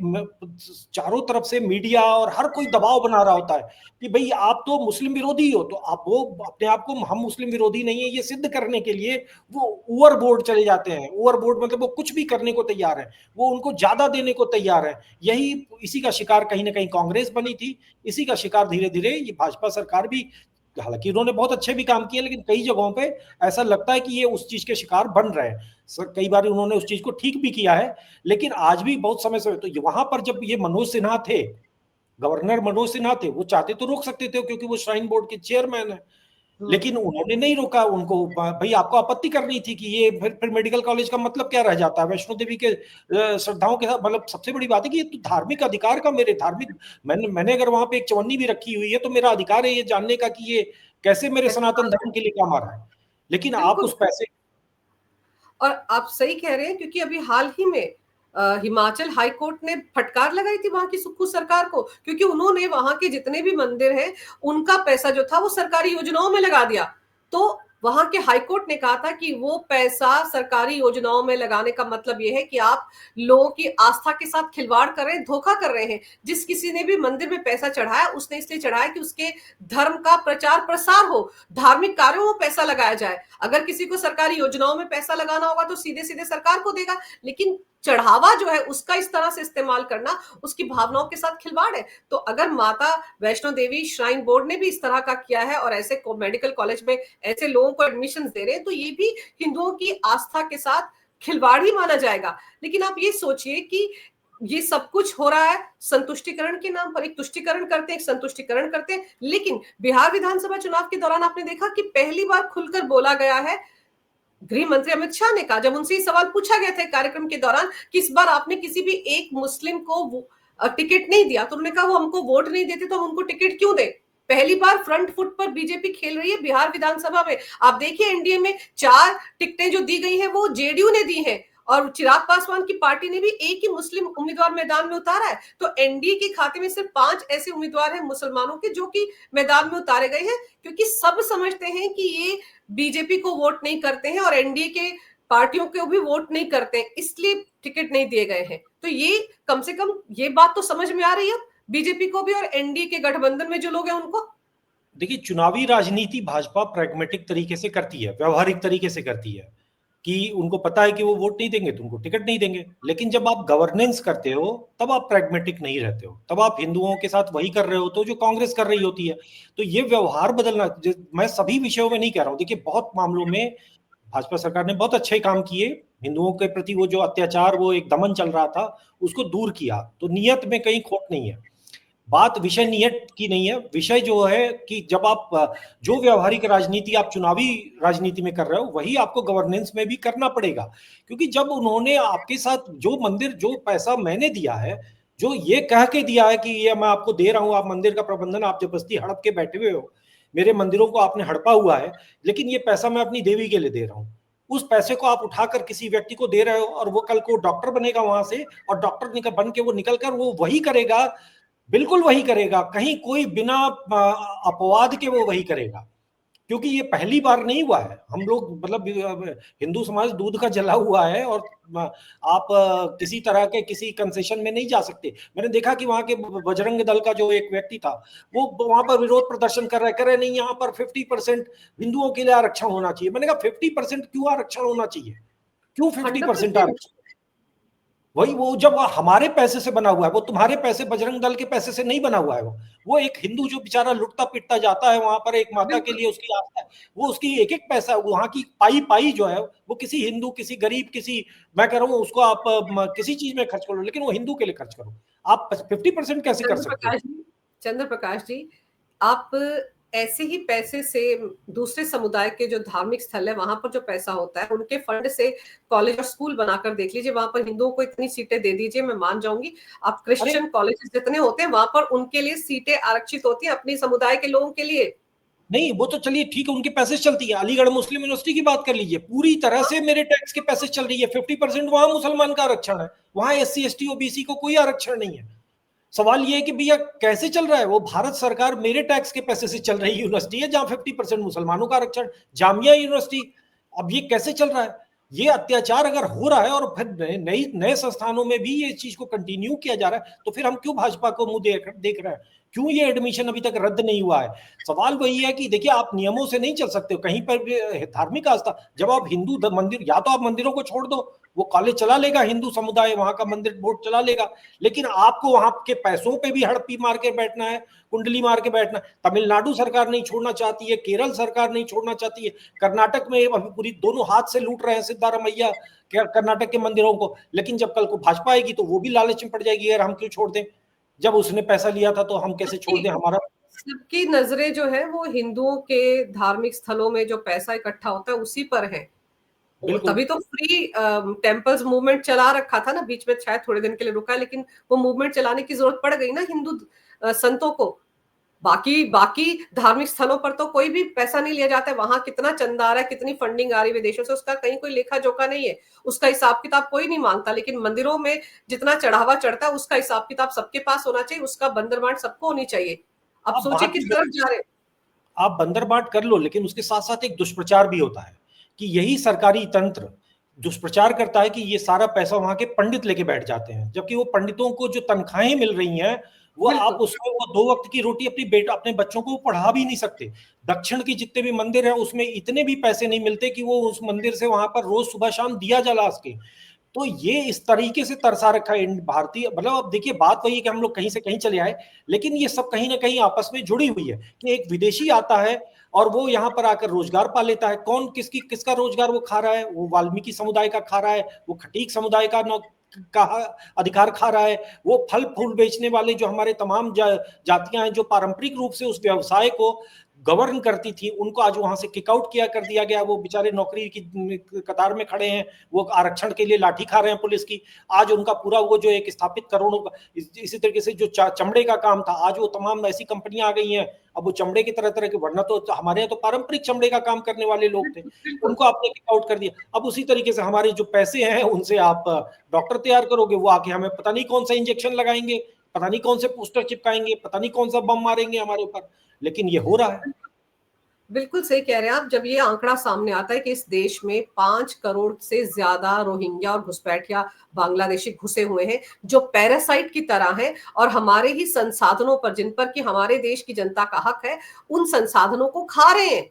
चारों तरफ से मीडिया और हर कोई दबाव बना रहा होता है कि भाई आप तो मुस्लिम विरोधी हो, तो आप वो अपने आप को हम मुस्लिम विरोधी नहीं है ये सिद्ध करने के लिए वो ओवरबोर्ड चले जाते हैं। ओवरबोर्ड मतलब वो कुछ भी करने को तैयार है, वो उनको ज्यादा देने को तैयार है। यही इसी का शिकार कहीं ना कहीं कांग्रेस बनी थी, इसी का शिकार धीरे धीरे ये भाजपा सरकार भी, हालांकि उन्होंने बहुत अच्छे भी काम किए, लेकिन कई जगहों पे ऐसा लगता है कि ये उस चीज के शिकार बन रहे हैं। कई बार उन्होंने उस चीज को ठीक भी किया है, लेकिन आज भी बहुत समय से तो वहां पर जब ये मनोज सिन्हा थे, गवर्नर मनोज सिन्हा थे, वो चाहते तो रोक सकते थे क्योंकि वो श्राइन बोर्ड के चेयरमैन है, लेकिन उन्होंने नहीं रोका उनको। भाई आपको आपत्ति करनी थी कि ये फिर मेडिकल कॉलेज का मतलब क्या रह जाता है? वैष्णो देवी के श्रद्धाओं के साथ, मतलब सबसे बड़ी बात है कि ये तो धार्मिक अधिकार का, मेरे धार्मिक, मैंने अगर वहां पे एक चवन्नी भी रखी हुई है तो मेरा अधिकार है ये जानने का कि ये कैसे मेरे सनातन धर्म के लिए काम आ रहा है। लेकिन आप बिल्कुल। उस पैसे, और आप सही कह रहे हैं, क्योंकि अभी हाल ही में हिमाचल हाई कोर्ट ने फटकार लगाई थी वहां की सुक्खू सरकार को, क्योंकि उन्होंने वहां के जितने भी मंदिर हैं उनका पैसा जो था वो सरकारी योजनाओं में लगा दिया। तो वहां के हाई कोर्ट ने कहा था कि वो पैसा सरकारी योजनाओं में लगाने का मतलब ये है कि आप लोगों की आस्था के साथ खिलवाड़ कर रहे हैं, धोखा कर रहे हैं। जिस किसी ने भी मंदिर में पैसा चढ़ाया उसने इसलिए चढ़ाया कि उसके धर्म का प्रचार प्रसार हो, धार्मिक कार्यों में पैसा लगाया जाए। अगर किसी को सरकारी योजनाओं में पैसा लगाना होगा तो सीधे सीधे सरकार को देगा, लेकिन चढ़ावा जो है उसका इस तरह से इस्तेमाल करना उसकी भावनाओं के साथ खिलवाड़ है। तो अगर माता वैष्णो देवी श्राइन बोर्ड ने भी इस तरह का किया है और ऐसे मेडिकल कॉलेज में ऐसे लोगों को एडमिशन दे रहे हैं, तो ये भी हिंदुओं की आस्था के साथ खिलवाड़ ही माना जाएगा। लेकिन आप ये सोचिए कि ये सब कुछ हो रहा है संतुष्टिकरण के नाम पर, एक तुष्टिकरण करते हैं, एक संतुष्टिकरण करते हैं। लेकिन बिहार विधानसभा चुनाव के दौरान आपने देखा कि पहली बार खुलकर बोला गया है, गृह मंत्री अमित शाह ने कहा, जब उनसे ये सवाल पूछा गया था कार्यक्रम के दौरान कि इस बार आपने किसी भी एक मुस्लिम को टिकट नहीं दिया, तो उन्होंने कहा वो हमको वोट नहीं देते तो हम उनको टिकट क्यों दें। पहली बार फ्रंट फुट पर बीजेपी खेल रही है बिहार विधानसभा में। आप देखिए एनडीए में 4 टिकटें जो दी गई हैं वो जेडीयू ने दी हैं, और चिराग पासवान की पार्टी ने भी एक ही मुस्लिम उम्मीदवार मैदान में उतारा है। तो एनडीए के खाते में सिर्फ 5 ऐसे उम्मीदवार हैं मुसलमानों के जो कि मैदान में उतारे गए हैं, क्योंकि सब समझते हैं कि ये बीजेपी को वोट नहीं करते हैं और एनडीए के पार्टियों को भी वोट नहीं करते हैं, इसलिए टिकट नहीं दिए गए हैं। तो ये कम से कम ये बात तो समझ में आ रही है बीजेपी को भी और एनडीए के गठबंधन में जो लोग हैं उनको। देखिए चुनावी राजनीति भाजपा प्रैग्मेटिक तरीके से करती है, व्यवहारिक तरीके से करती है कि उनको पता है कि वो वोट नहीं देंगे तो उनको टिकट नहीं देंगे। लेकिन जब आप गवर्नेंस करते हो तब आप प्रैग्मेटिक नहीं रहते हो, तब आप हिंदुओं के साथ वही कर रहे होते हो जो कांग्रेस कर रही होती है। तो ये व्यवहार बदलना, मैं सभी विषयों में नहीं कह रहा हूं, देखिए बहुत मामलों में भाजपा सरकार ने बहुत अच्छे काम किए, हिंदुओं के प्रति वो जो अत्याचार, वो एक दमन चल रहा था उसको दूर किया, तो नियत में कहीं खोट नहीं है। बात विषय नियत की नहीं है, विषय जो है कि जब आप जो व्यवहारिक राजनीति आप चुनावी राजनीति में कर रहे हो वही आपको गवर्नेंस में भी करना पड़ेगा। क्योंकि जब उन्होंने आपके साथ जो मंदिर, जो पैसा मैंने दिया है, जो ये कह के दिया है कि ये मैं आपको दे रहा हूं, आप मंदिर का प्रबंधन आप जबरदस्ती हड़प के बैठे हुए हो, मेरे मंदिरों को आपने हड़पा हुआ है, लेकिन ये पैसा मैं अपनी देवी के लिए दे रहा हूं, उस पैसे को आप उठाकर किसी व्यक्ति को दे रहे हो और वो कल को डॉक्टर बनेगा वहां से, और डॉक्टर बन के वो निकलकर वो वही करेगा, बिल्कुल वही करेगा, कहीं कोई बिना अपवाद के वो वही करेगा। क्योंकि ये पहली बार नहीं हुआ है, हम लोग मतलब हिंदू समाज दूध का जला हुआ है, और आप किसी तरह के किसी कंसेशन में नहीं जा सकते। मैंने देखा कि वहां के बजरंग दल का जो एक व्यक्ति था वो वहां पर विरोध प्रदर्शन कर रहे नहीं, यहाँ पर 50% हिंदुओं के लिए आरक्षण होना चाहिए। मैंने कहा 50% क्यों आरक्षण होना चाहिए, क्यों 50% 100%। आरक्षण? वही वो जब हमारे पैसे से बना हुआ है, वो तुम्हारे पैसे बजरंग दल के पैसे से नहीं बना हुआ है। वो एक हिंदू जो बेचारा लुटता पिटता जाता है वहां पर, एक माता के बिल्कुल। लिए उसकी आस्था है, वो उसकी एक एक पैसा वहां की पाई पाई जो है वो किसी हिंदू, किसी गरीब, किसी, मैं कह रहा हूँ उसको आप किसी चीज में खर्च करो, लेकिन वो हिंदू के लिए खर्च करो। आप 50% कैसे कर चंद्र सकते हो? प्रकाश जी, चंद्र प्रकाश जी, आप ऐसे ही पैसे से दूसरे समुदाय के जो धार्मिक स्थल है वहां पर जो पैसा होता है उनके फंड से कॉलेज और स्कूल बनाकर देख लीजिए, वहां पर हिंदुओं को इतनी सीटें दे दीजिए, मैं मान जाऊंगी। आप अरे क्रिश्चियन कॉलेजेस जितने होते हैं वहां पर उनके लिए सीटें आरक्षित होती हैं अपने समुदाय के लोगों के लिए। नहीं, वो तो चलिए ठीक है, उनके पैसे से चलती है। अलीगढ़ मुस्लिम यूनिवर्सिटी की बात कर लीजिए, पूरी तरह से मेरे टैक्स के पैसे से चल रही है। 50% वहां मुसलमान का आरक्षण है, वहां SC ST OBC को कोई आरक्षण नहीं है। सवाल ये है कि भैया कैसे चल रहा है? वो भारत सरकार मेरे टैक्स के पैसे से चल रही यूनिवर्सिटी है जहां 50% मुसलमानों का आरक्षण, जामिया यूनिवर्सिटी। अब ये कैसे चल रहा है? ये अत्याचार अगर हो रहा है और फिर नए नए संस्थानों में भी ये चीज को कंटिन्यू किया जा रहा है, तो फिर हम क्यों भाजपा को मुंह देख रहे हैं? क्यों ये एडमिशन अभी तक रद्द नहीं हुआ है? सवाल वही है कि देखिए, आप नियमों से नहीं चल सकते हो कहीं पर भी। धार्मिक आस्था, जब आप हिंदू मंदिर, या तो आप मंदिरों को छोड़ दो, वो कॉलेज चला लेगा हिंदू समुदाय, वहां का मंदिर बोर्ड चला लेगा, लेकिन आपको वहां के पैसों पे भी हड़पी मार के बैठना है, कुंडली मार के बैठना है। तमिलनाडु सरकार नहीं छोड़ना चाहती है, केरल सरकार नहीं छोड़ना चाहती है, कर्नाटक में अभी पूरी दोनों हाथ से लूट रहे हैं सिद्धारमैया कर्नाटक के मंदिरों को, लेकिन जब कल को भाजपा आएगी तो वो भी लालच में पड़ जाएगी, यार हम क्यों छोड़ दें, जब उसने पैसा लिया था तो हम कैसे छोड़ दें हमारा। सबकी नजरें जो है वो हिंदुओं के धार्मिक स्थलों में जो पैसा इकट्ठा होता है उसी पर है। बिल्कुल। तभी तो फ्री टेम्पल्स मूवमेंट चला रखा था ना, बीच में शायद थोड़े दिन के लिए रुका, लेकिन वो मूवमेंट चलाने की जरूरत पड़ गई ना हिंदू संतों को। बाकी बाकी धार्मिक स्थलों पर तो कोई भी पैसा नहीं लिया जाता है, वहां कितना चंदा आ रहा है, कितनी फंडिंग आ रही है विदेशों से, उसका कहीं कोई लेखा जोखा नहीं है, उसका हिसाब किताब कोई नहीं मांगता। लेकिन मंदिरों में जितना चढ़ावा चढ़ता है उसका हिसाब किताब सबके पास होना चाहिए, उसका बंदरबांट सबको होनी चाहिए। अब आप सोचिए बात किस तरफ जा रहे हैं। आप बंदरबाट कर लो, लेकिन उसके साथ साथ एक दुष्प्रचार भी होता है कि यही सरकारी तंत्र दुष्प्रचार करता है कि ये सारा पैसा वहां के पंडित लेके बैठ जाते हैं, जबकि वो पंडितों को जो तनख्वाहें मिल रही हैं वो आप बिल्कुल। उसमें वो 2 वक्त की रोटी अपने बच्चों को पढ़ा भी नहीं सकते। दक्षिण के जितने भी मंदिर हैं उसमें इतने भी पैसे नहीं मिलते कि वो उस मंदिर से वहां पर रोज सुबह शाम दिया जला सके। तो ये इस तरीके से तरसा रखा है भारतीय, मतलब अब देखिए बात वही है कि हम लोग कहीं से कहीं चले आए, लेकिन ये सब कहीं ना कहीं आपस में जुड़ी हुई है कि एक विदेशी आता है और वो यहाँ पर आकर रोजगार पा लेता है। कौन किसका रोजगार वो खा रहा है? वो वाल्मीकि समुदाय का खा रहा है, वो खटीक समुदाय का अधिकार खा रहा है, वो फल फूल बेचने वाले जो हमारे तमाम जातियां हैं जो पारंपरिक रूप से उस व्यवसाय को गवर्न करती थी, उनको आज वहां से किक आउट किया कर दिया गया। वो बेचारे नौकरी की कतार में खड़े हैं, वो आरक्षण के लिए लाठी खा रहे हैं पुलिस की। आज उनका पूरा वो जो एक स्थापित करोड़ों का, इसी तरीके से जो चमड़े का काम था, आज वो तमाम ऐसी कंपनियां आ गई हैं, अब वो चमड़े की तरह तरह के, वरना तो हमारे यहाँ तो पारंपरिक चमड़े का काम करने वाले लोग थे, बिल्कुल। उनको आपने किक आउट कर दिया। अब उसी तरीके से हमारे जो पैसे हैं उनसे आप डॉक्टर तैयार करोगे, वो आके हमें पता नहीं कौन सा इंजेक्शन लगाएंगे, पता नहीं कौन से पोस्टर चिपकाएंगे, पता नहीं कौन सा बम मारेंगे हमारे ऊपर, लेकिन ये हो रहा है। बिल्कुल सही कह रहे हैं आप। जब ये आंकड़ा सामने आता है कि इस देश में 5 करोड़ से ज्यादा रोहिंग्या और घुसपैठिया बांग्लादेशी घुसे हुए हैं जो पैरासाइट की तरह हैं, और हमारे ही संसाधनों पर, जिन पर कि हमारे देश की जनता का हक है, उन संसाधनों को खा रहे हैं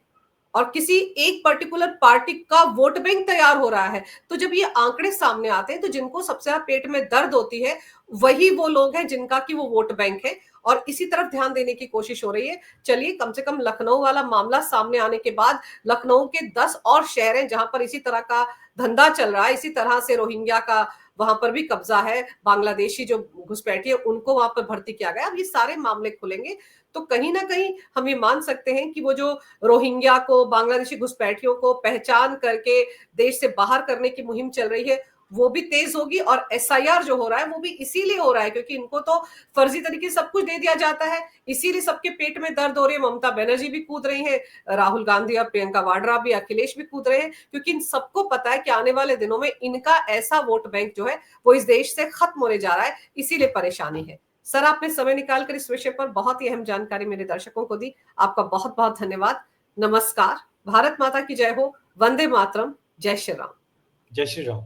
और किसी एक पर्टिकुलर पार्टी का वोट बैंक तैयार हो रहा है। तो जब ये आंकड़े सामने आते हैं तो जिनको सबसे ज्यादा पेट में दर्द होती है वही वो लोग हैं जिनका कि वो वोट बैंक है, और इसी तरफ ध्यान देने की कोशिश हो रही है। चलिए, कम से कम लखनऊ वाला मामला सामने आने के बाद लखनऊ के 10 और शहर हैं जहां पर इसी तरह का धंधा चल रहा है, इसी तरह से रोहिंग्या का वहां पर भी कब्जा है, बांग्लादेशी जो घुसपैठी है उनको वहां पर भर्ती किया गया। अब ये सारे मामले खुलेंगे तो कहीं ना कहीं हम ये मान सकते हैं कि वो जो रोहिंग्या को, बांग्लादेशी घुसपैठियों को पहचान करके देश से बाहर करने की मुहिम चल रही है वो भी तेज होगी। और SIR जो हो रहा है वो भी इसीलिए हो रहा है क्योंकि इनको तो फर्जी तरीके से सब कुछ दे दिया जाता है, इसीलिए सबके पेट में दर्द हो रही है। ममता बनर्जी भी कूद रही है, राहुल गांधी और प्रियंका वाड्रा भी, अखिलेश भी कूद रहे हैं, क्योंकि इन सबको पता है कि आने वाले दिनों में इनका ऐसा वोट बैंक जो है वो इस देश से खत्म होने जा रहा है, इसीलिए परेशानी है। सर, आपने समय निकालकर इस विषय पर बहुत ही अहम जानकारी मेरे दर्शकों को दी, आपका बहुत बहुत धन्यवाद। नमस्कार। भारत माता की जय हो। वंदे मातरम। जय श्री राम। जय श्री राम।